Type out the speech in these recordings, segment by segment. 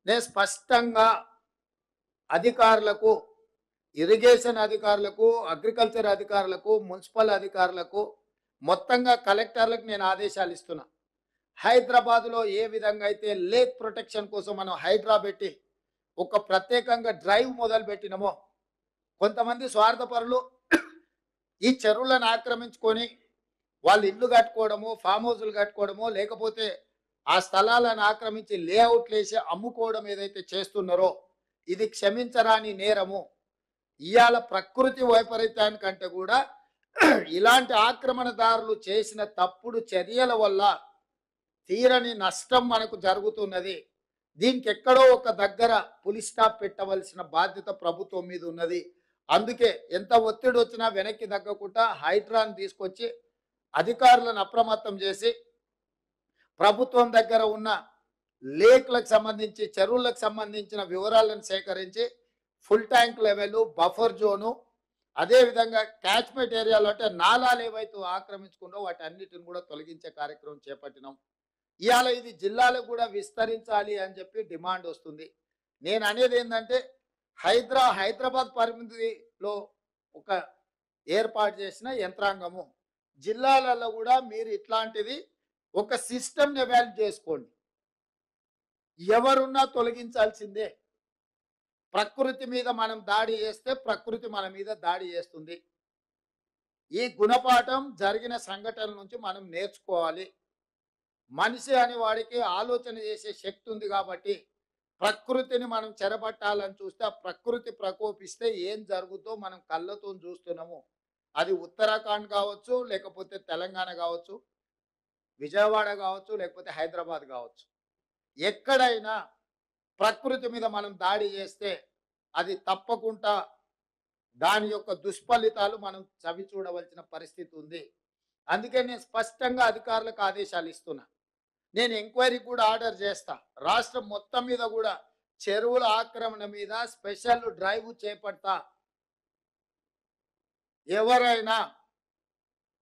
నేను స్పష్టంగా అధికారులకు, ఇరిగేషన్ అధికారులకు, అగ్రికల్చర్ అధికారులకు, మున్సిపల్ అధికారులకు, మొత్తంగా కలెక్టర్లకు నేను ఆదేశాలు ఇస్తున్నా. హైదరాబాద్లో ఏ విధంగా అయితే లేక్ ప్రొటెక్షన్ కోసం మనం హైడ్రా పెట్టి ఒక ప్రత్యేకంగా డ్రైవ్ మొదలు పెట్టినమో, కొంతమంది స్వార్థపరులు ఈ చెరువులను ఆక్రమించుకొని వాళ్ళు ఇల్లు కట్టుకోవడము, ఫామ్ హౌస్లు కట్టుకోవడమో, లేకపోతే ఆ స్థలాలను ఆక్రమించి లేఅవుట్లు వేసి అమ్ముకోవడం ఏదైతే చేస్తున్నారో ఇది క్షమించరాని నేరము. ఇవాళ ప్రకృతి వైపరీత్యానికంటే కూడా ఇలాంటి ఆక్రమణదారులు చేసిన తప్పుడు చర్యల వల్ల తీరని నష్టం మనకు జరుగుతున్నది. దీనికి ఎక్కడో ఒక దగ్గర పులి స్టాప్ పెట్టవలసిన బాధ్యత ప్రభుత్వం మీద ఉన్నది. అందుకే ఎంత ఒత్తిడి వచ్చినా వెనక్కి తగ్గకుండా హైడ్రాన్ తీసుకొచ్చి అధికారులను అప్రమత్తం చేసి ప్రభుత్వం దగ్గర ఉన్న లేక్లకు సంబంధించి, చెరువులకు సంబంధించిన వివరాలను సేకరించి full tank level, buffer zone, అదేవిధంగా క్యాచ్మెంట్ ఏరియాలో అంటే నాలాలు ఏవైతే ఆక్రమించుకున్నో వాటి అన్నిటిని కూడా తొలగించే కార్యక్రమం చేపట్టినాం. ఇవాళ ఇది జిల్లాలకు కూడా విస్తరించాలి అని చెప్పి డిమాండ్ వస్తుంది. నేను అనేది ఏంటంటే హైదరాబాద్ పరిమితిలో ఒక ఏర్పాటు చేసిన యంత్రాంగము, జిల్లాలలో కూడా మీరు ఇట్లాంటిది ఒక సిస్టమ్ని ఎవాల్వ్ చేసుకోండి. ఎవరున్నా తొలగించాల్సిందే. ప్రకృతి మీద మనం దాడి చేస్తే ప్రకృతి మన మీద దాడి చేస్తుంది. ఈ గుణపాఠం జరిగిన సంఘటనల నుంచి మనం నేర్చుకోవాలి. మనిషి అనే వాడికి ఆలోచన చేసే శక్తి ఉంది కాబట్టి ప్రకృతిని మనం చెరబట్టాలని చూస్తే ఆ ప్రకృతి ప్రకోపిస్తే ఏం జరుగుతుందో మనం కళ్ళతో చూస్తున్నాము. అది ఉత్తరాఖండ్ కావచ్చు, లేకపోతే తెలంగాణ కావచ్చు, విజయవాడ కావచ్చు, లేకపోతే హైదరాబాద్ కావచ్చు. ఎక్కడైనా ప్రకృతి మీద మనం దాడి చేస్తే అది తప్పకుండా దాని యొక్క దుష్ఫలితాలు మనం చవి చూడవలసిన పరిస్థితి ఉంది. అందుకే నేను స్పష్టంగా అధికారులకు ఆదేశాలు ఇస్తున్నా. నేను ఎంక్వైరీ కూడా ఆర్డర్ చేస్తా. రాష్ట్రం మొత్తం మీద కూడా చెరువుల ఆక్రమణ మీద స్పెషల్ డ్రైవ్ చేపడతా. ఎవరైనా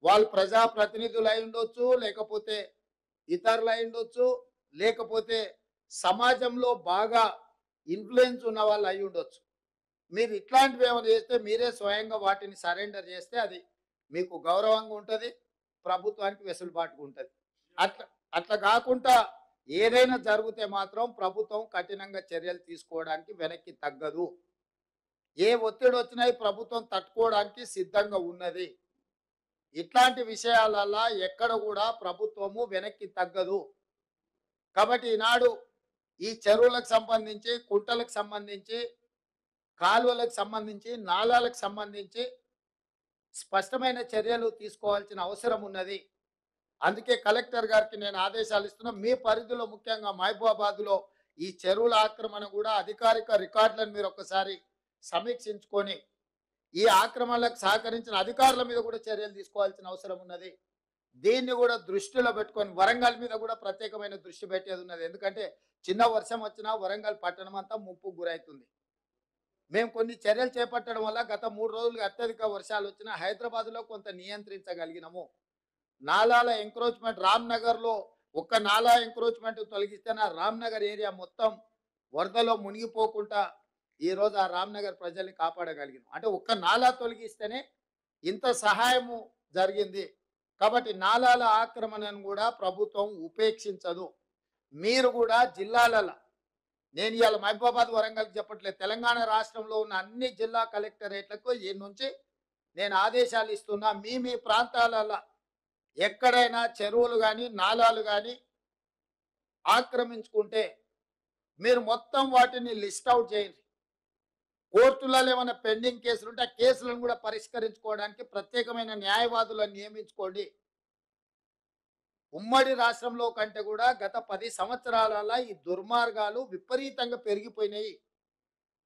వాళ్ళు ప్రజాప్రతినిధులు అయి ఉండొచ్చు, లేకపోతే ఇతరులు అయి ఉండొచ్చు, లేకపోతే సమాజంలో బాగా ఇన్ఫ్లుయెన్స్ ఉన్న వాళ్ళు అయి ఉండొచ్చు. మీరు ఇట్లాంటివి ఏమైనా చేస్తే మీరే స్వయంగా వాటిని సరెండర్ చేస్తే అది మీకు గౌరవంగా ఉంటుంది, ప్రభుత్వానికి వెసులుబాటుగా ఉంటుంది. అట్లా అట్లా కాకుండా ఏదైనా జరిగితే మాత్రం ప్రభుత్వం కఠినంగా చర్యలు తీసుకోవడానికి వెనక్కి తగ్గదు. ఏ ఒత్తిడి వచ్చినా ప్రభుత్వం తట్టుకోవడానికి సిద్ధంగా ఉన్నది. ఇట్లాంటి విషయాలలో ఎక్కడ కూడా ప్రభుత్వము వెనక్కి తగ్గదు. కాబట్టి ఈనాడు ఈ చెరువులకు సంబంధించి, కుంటలకు సంబంధించి, కాలువలకు సంబంధించి, నాలాలకు సంబంధించి స్పష్టమైన చర్యలు తీసుకోవాల్సిన అవసరం ఉన్నది. అందుకే కలెక్టర్ గారికి నేను ఆదేశాలు ఇస్తున్నా. మీ పరిధిలో ముఖ్యంగా మహబూబాబాద్లో ఈ చెరువుల ఆక్రమణ కూడా అధికారిక రికార్డులను మీరు ఒకసారి సమీక్షించుకొని ఈ ఆక్రమణలకు సహకరించిన అధికారుల మీద కూడా చర్యలు తీసుకోవాల్సిన అవసరం ఉన్నది. దీన్ని కూడా దృష్టిలో పెట్టుకొని వరంగల్ మీద కూడా ప్రత్యేకమైన దృష్టి పెట్టేది ఉన్నది. ఎందుకంటే చిన్న వర్షం వచ్చినా వరంగల్ పట్టణం అంతా ముప్పుకు గురవుతుంది. మేము కొన్ని చర్యలు చేపట్టడం వల్ల గత 3 రోజులుగా అత్యధిక వర్షాలు వచ్చినా హైదరాబాద్లో కొంత నియంత్రించగలిగినాము. నాలాల ఎంక్రోచ్మెంట్ రామ్నగర్లో ఒక్క నాలా ఎంక్రోచ్మెంట్ తొలగిస్తే నా రామ్నగర్ ఏరియా మొత్తం వరదలో మునిగిపోకుండా ఈరోజు ఆ రామ్నగర్ ప్రజల్ని కాపాడగలిగినాం. అంటే ఒక్క నాలా తొలగిస్తేనే ఇంత సహాయము జరిగింది. కాబట్టి నాలాల ఆక్రమణను కూడా ప్రభుత్వం ఉపేక్షించదు. మీరు కూడా జిల్లాలలో, నేను ఇవాళ మహబూబాబాద్ వరంగల్కి చెప్పట్లేదు, తెలంగాణ రాష్ట్రంలో ఉన్న అన్ని జిల్లా కలెక్టరేట్లకు ఈ నుంచి నేను ఆదేశాలు ఇస్తున్నా. మీ ప్రాంతాలలో ఎక్కడైనా చెరువులు కానీ నాలాలు కానీ ఆక్రమించుకుంటే మీరు మొత్తం వాటిని లిస్ట్ అవుట్ చేయండి. కోర్టులలో ఏమైనా పెండింగ్ కేసులు ఉంటే ఆ కేసులను కూడా పరిష్కరించుకోవడానికి ప్రత్యేకమైన న్యాయవాదులను నియమించుకోండి. ఉమ్మడి రాష్ట్రంలో కంటే కూడా గత 10 సంవత్సరాల ఈ దుర్మార్గాలు విపరీతంగా పెరిగిపోయినాయి.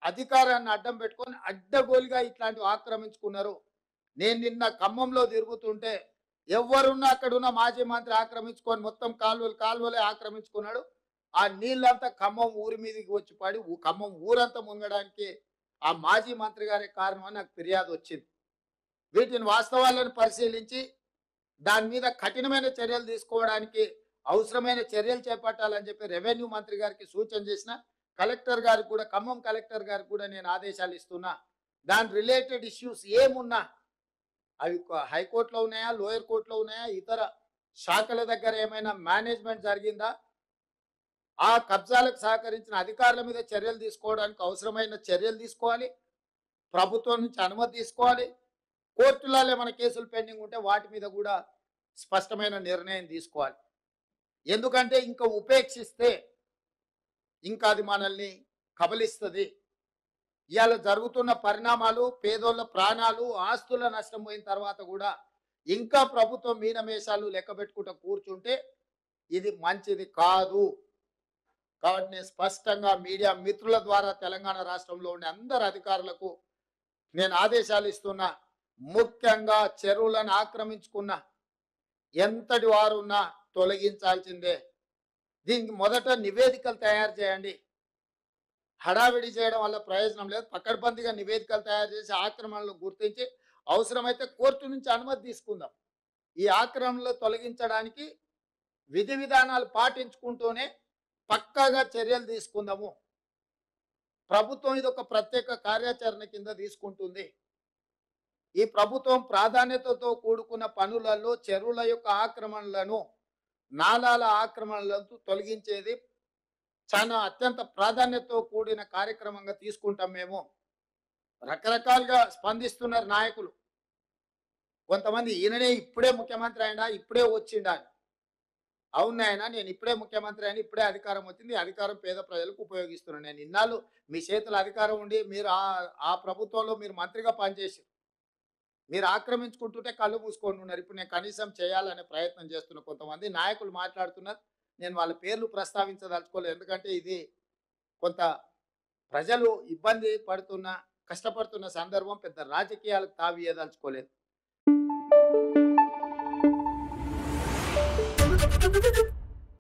అధికారాన్ని అడ్డం పెట్టుకొని అడ్డగోలుగా ఇట్లాంటివి ఆక్రమించుకున్నారు. నేను నిన్న ఖమ్మంలో తిరుగుతుంటే ఎవరున్నా అక్కడున్న మాజీ మంత్రి ఆక్రమించుకొని మొత్తం కాలువలే ఆక్రమించుకున్నాడు. ఆ నీళ్ళంతా ఖమ్మం ఊరి మీదకి వచ్చి పడి ఖమ్మం ఊరంతా మునగడానికి ఆ మాజీ మంత్రి గారే కారణం అని నాకు ఫిర్యాదు వచ్చింది. వీటిని వాస్తవాలను పరిశీలించి దాని మీద కఠినమైన చర్యలు తీసుకోవడానికి అవసరమైన చర్యలు చేపట్టాలని చెప్పి రెవెన్యూ మంత్రి గారికి సూచన చేసిన. కలెక్టర్ గారికి కూడా, ఖమ్మం కలెక్టర్ గారికి కూడా నేను ఆదేశాలు ఇస్తున్నా. దాని రిలేటెడ్ ఇష్యూస్ ఏమున్నా అవి హైకోర్టులో ఉన్నాయా, లోయర్ కోర్టులో ఉన్నాయా, ఇతర శాఖల దగ్గర ఏమైనా మేనేజ్మెంట్ జరిగిందా, ఆ కబ్జాలకు సహకరించిన అధికారుల మీద చర్యలు తీసుకోవడానికి అవసరమైన చర్యలు తీసుకోవాలి. ప్రభుత్వం నుంచి అనుమతి తీసుకోవాలి. కోర్టులలో ఏమైనా కేసులు పెండింగ్ ఉంటే వాటి మీద కూడా స్పష్టమైన నిర్ణయం తీసుకోవాలి. ఎందుకంటే ఇంకా ఉపేక్షిస్తే ఇంకా అది మనల్ని కబలిస్తుంది. ఇవాళ జరుగుతున్న పరిణామాలు, పేదోళ్ళ ప్రాణాలు, ఆస్తుల నష్టం పోయిన తర్వాత కూడా ఇంకా ప్రభుత్వం మీనమేషాలు లెక్క పెట్టుకుంటూ కూర్చుంటే ఇది మంచిది కాదు. కాబట్టి నేను స్పష్టంగా మీడియా మిత్రుల ద్వారా తెలంగాణ రాష్ట్రంలో ఉండే అందరు అధికారులకు నేను ఆదేశాలు ఇస్తున్నా. ముఖ్యంగా చెరువులను ఆక్రమించుకున్న ఎంతటి వారున్నా తొలగించాల్సిందే. దీనికి మొదట నివేదికలు తయారు చేయండి. హడావిడి చేయడం వల్ల ప్రయోజనం లేదు. పకడ్బందీగా నివేదికలు తయారు చేసి ఆక్రమణలు గుర్తించి అవసరమైతే కోర్టు నుంచి అనుమతి తీసుకుందాం. ఈ ఆక్రమణలు తొలగించడానికి విధి విధానాలు పాటించుకుంటూనే పక్కాగా చర్యలు తీసుకుందాము. ప్రభుత్వం ఇది ఒక ప్రత్యేక కార్యాచరణ కింద తీసుకుంటుంది. ఈ ప్రభుత్వం ప్రాధాన్యతతో కూడుకున్న పనులలో చెరువుల యొక్క ఆక్రమణలను, నాలాల ఆక్రమణలను తొలగించేది చాలా అత్యంత ప్రాధాన్యతతో కూడిన కార్యక్రమంగా తీసుకుంటాం. మేము రకరకాలుగా స్పందిస్తున్నారు నాయకులు. కొంతమంది ఈయననే ఇప్పుడే ముఖ్యమంత్రి అయినా, ఇప్పుడే వచ్చిండా. అవును నాయన, నేను ఇప్పుడే ముఖ్యమంత్రి అయినా, ఇప్పుడే అధికారం వచ్చింది, అధికారం పేద ప్రజలకు ఉపయోగిస్తున్నాను. నేను ఇన్నాళ్ళు మీ చేతుల అధికారం ఉండి మీరు ఆ ప్రభుత్వంలో మీరు మంత్రిగా పనిచేసి మీరు ఆక్రమించుకుంటుంటే కళ్ళు మూసుకొని ఉన్నారు. ఇప్పుడు నేను కనీసం చేయాలనే ప్రయత్నం చేస్తున్న కొంతమంది నాయకులు మాట్లాడుతున్నారు. నేను వాళ్ళ పేర్లు ప్రస్తావించదలుచుకోలేదు. ఎందుకంటే ఇది కొంత ప్రజలు ఇబ్బంది పడుతున్న, కష్టపడుతున్న సందర్భం. పెద్ద రాజకీయాలకు తావియదలుచుకోలేదు.